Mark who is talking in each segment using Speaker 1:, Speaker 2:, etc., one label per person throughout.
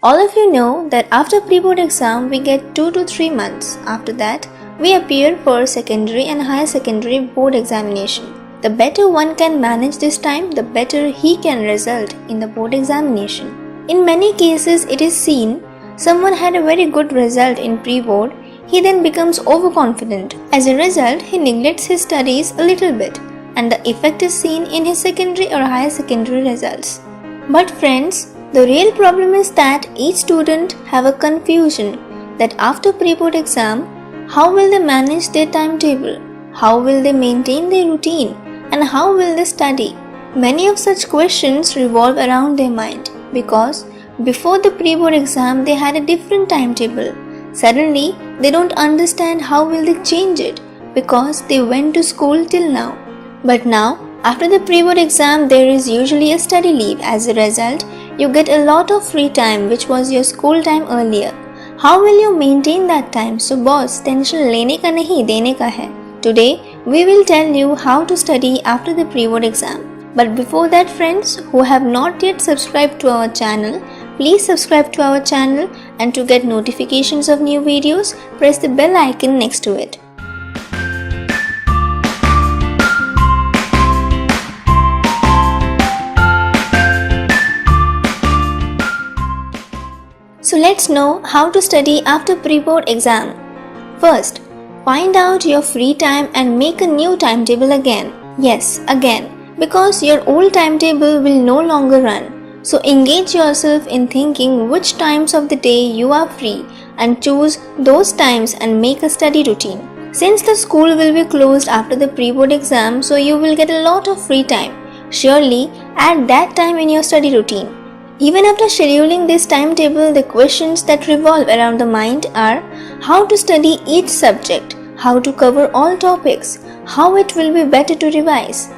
Speaker 1: All of you know that after pre-board exam we get 2 to 3 months. After that, we appear for secondary and higher secondary board examination. The better one can manage this time, the better he can result in the board examination. In many cases, it is seen someone had a very good result in pre-board, he then becomes overconfident. As a result, he neglects his studies a little bit, and the effect is seen in his secondary or higher secondary results. But friends, the real problem is that each student have a confusion that after pre-board exam, how will they manage their timetable? How will they maintain their routine? And how will they study? Many of such questions revolve around their mind because before the pre-board exam they had a different timetable. Suddenly, they don't understand how will they change it because they went to school till now. But now, after the pre-board exam, there is usually a study leave. As a result, you get a lot of free time which was your school time earlier. How will you maintain that time? So boss, tension lene ka nahi, dene ka hai. Today, we will tell you how to study after the pre-board exam. But before that friends, who have not yet subscribed to our channel, please subscribe to our channel, and to get notifications of new videos, press the bell icon next to it. So let's know how to study after pre-board exam. First, find out your free time and make a new timetable again. Yes, again, because your old timetable will no longer run. So engage yourself in thinking which times of the day you are free and choose those times and make a study routine. Since the school will be closed after the pre-board exam, so you will get a lot of free time. Surely add that time in your study routine. Even after scheduling this timetable, the questions that revolve around the mind are how to study each subject, how to cover all topics, how it will be better to revise.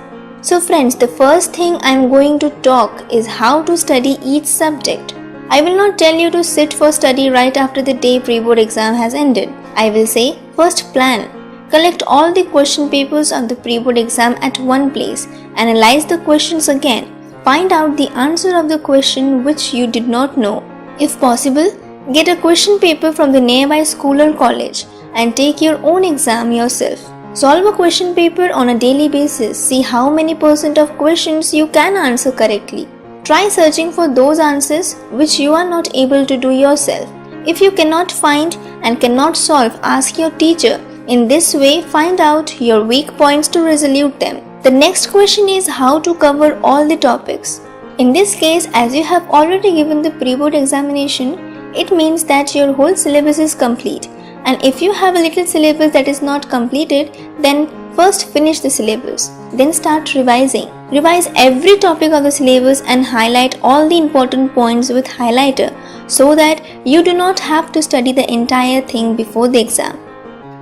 Speaker 1: So friends, the first thing I am going to talk is how to study each subject. I will not tell you to sit for study right after the day pre-board exam has ended. I will say, first plan. Collect all the question papers of the pre-board exam at one place. Analyze the questions again. Find out the answer of the question which you did not know. If possible, get a question paper from the nearby school or college and take your own exam yourself. Solve a question paper on a daily basis. See how many % of questions you can answer correctly. Try searching for those answers which you are not able to do yourself. If you cannot find and cannot solve, ask your teacher. In this way, find out your weak points to resolve them. The next question is how to cover all the topics. In this case, as you have already given the pre-board examination, it means that your whole syllabus is complete. And if you have a little syllabus that is not completed, then first finish the syllabus. Then start revising. Revise every topic of the syllabus and highlight all the important points with highlighter so that you do not have to study the entire thing before the exam.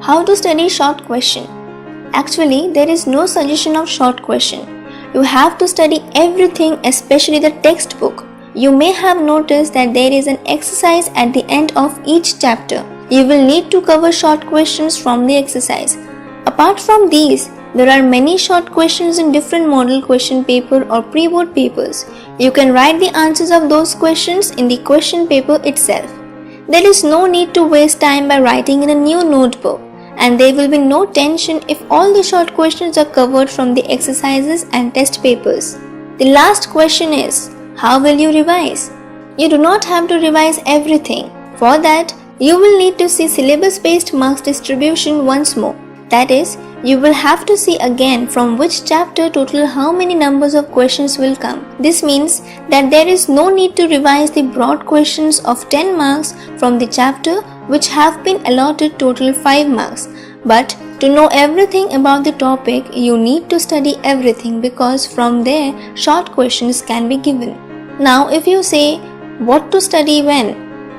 Speaker 1: How to study short question? Actually, there is no suggestion of short question. You have to study everything, especially the textbook. You may have noticed that there is an exercise at the end of each chapter. You will need to cover short questions from the exercise. Apart from these, there are many short questions in different model question paper or pre-board papers. You can write the answers of those questions in the question paper itself. There is no need to waste time by writing in a new notebook, and there will be no tension if all the short questions are covered from the exercises and test papers. The last question is, how will you revise? You do not have to revise everything. For that, you will need to see syllabus-based marks distribution once more. That is, you will have to see again from which chapter total how many numbers of questions will come. This means that there is no need to revise the broad questions of 10 marks from the chapter which have been allotted total 5 marks. But to know everything about the topic, you need to study everything because from there short questions can be given. Now if you say what to study when,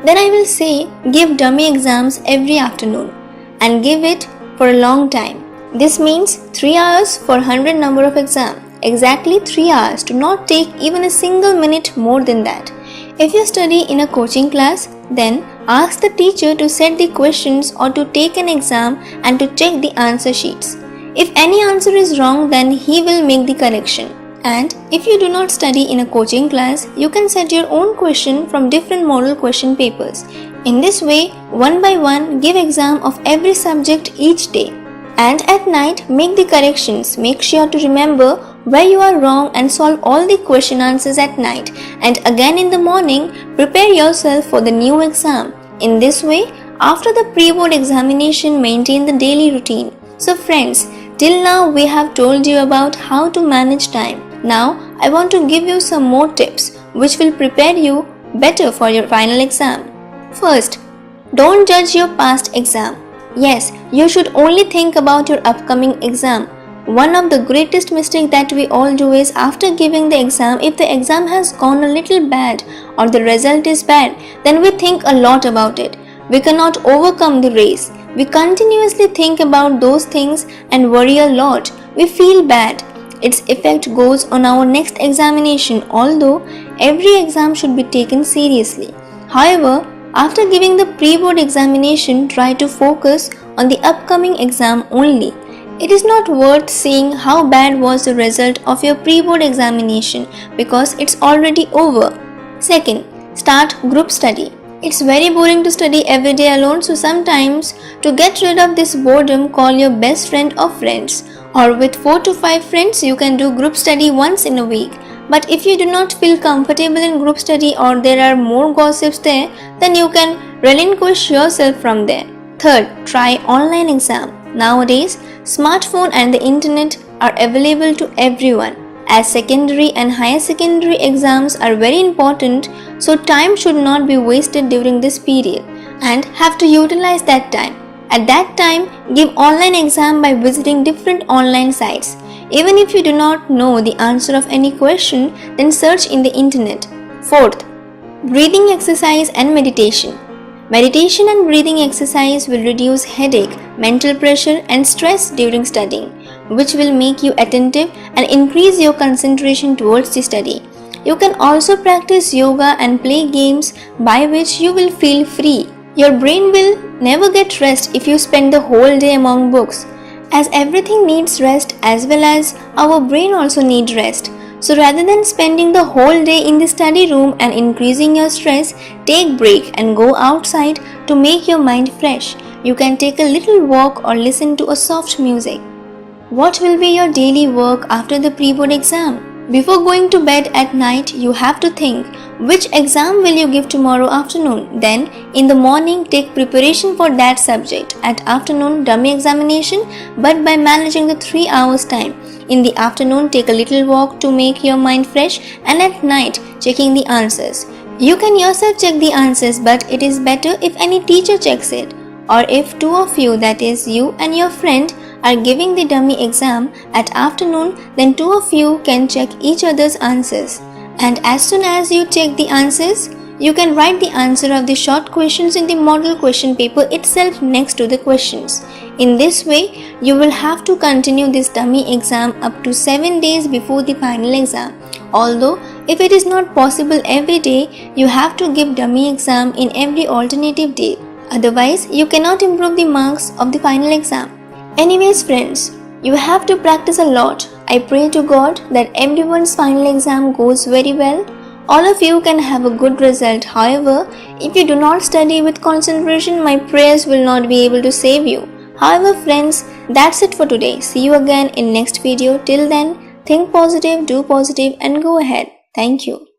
Speaker 1: then I will say give dummy exams every afternoon and give it for a long time. This means 3 hours for 100 number of exam. Exactly 3 hours. Do not take even a single minute more than that. If you study in a coaching class, then ask the teacher to set the questions or to take an exam and to check the answer sheets. If any answer is wrong, then he will make the correction. And if you do not study in a coaching class, you can set your own question from different model question papers. In this way, one by one, give exam of every subject each day. And at night, make the corrections. Make sure to remember where you are wrong and solve all the question answers at night. And again in the morning, prepare yourself for the new exam. In this way, after the pre-board examination, maintain the daily routine. So friends, till now we have told you about how to manage time. Now, I want to give you some more tips which will prepare you better for your final exam. First, don't judge your past exam. Yes, you should only think about your upcoming exam. One of the greatest mistakes that we all do is after giving the exam, if the exam has gone a little bad or the result is bad, then we think a lot about it. We cannot overcome the race. We continuously think about those things and worry a lot. We feel bad. Its effect goes on our next examination, although every exam should be taken seriously. However, after giving the pre-board examination, try to focus on the upcoming exam only. It is not worth seeing how bad was the result of your pre-board examination because it's already over. Second, start group study. It's very boring to study every day alone, so sometimes to get rid of this boredom, call your best friend or friends. Or with 4 to 5 friends, you can do group study once in a week. But if you do not feel comfortable in group study or there are more gossips there, then you can relinquish yourself from there. Third, try online exam. Nowadays, smartphone and the internet are available to everyone. As secondary and higher secondary exams are very important, so time should not be wasted during this period and have to utilize that time. At that time, give online exam by visiting different online sites. Even if you do not know the answer of any question, then search in the internet. Fourth, breathing exercise and meditation. Meditation and breathing exercise will reduce headache, mental pressure and stress during studying, which will make you attentive and increase your concentration towards the study. You can also practice yoga and play games by which you will feel free. Your brain will never get rest if you spend the whole day among books, as everything needs rest as well as our brain also needs rest. So rather than spending the whole day in the study room and increasing your stress, take break and go outside to make your mind fresh. You can take a little walk or listen to a soft music. What will be your daily work after the pre-board exam? Before going to bed at night, you have to think, which exam will you give tomorrow afternoon? Then, in the morning, take preparation for that subject. At afternoon, dummy examination, but by managing the 3 hours time. In the afternoon, take a little walk to make your mind fresh, and at night, checking the answers. You can yourself check the answers, but it is better if any teacher checks it, or if two of you, that is you and your friend, are giving the dummy exam at afternoon, then two of you can check each other's answers. And as soon as you check the answers, you can write the answer of the short questions in the model question paper itself next to the questions. In this way, you will have to continue this dummy exam up to 7 days before the final exam. Although, if it is not possible every day, you have to give dummy exam in every alternative day. Otherwise, you cannot improve the marks of the final exam. Anyways friends, you have to practice a lot. I pray to God that everyone's final exam goes very well. All of you can have a good result. However, if you do not study with concentration, my prayers will not be able to save you. However friends, that's it for today. See you again in next video. Till then, think positive, do positive and go ahead. Thank you.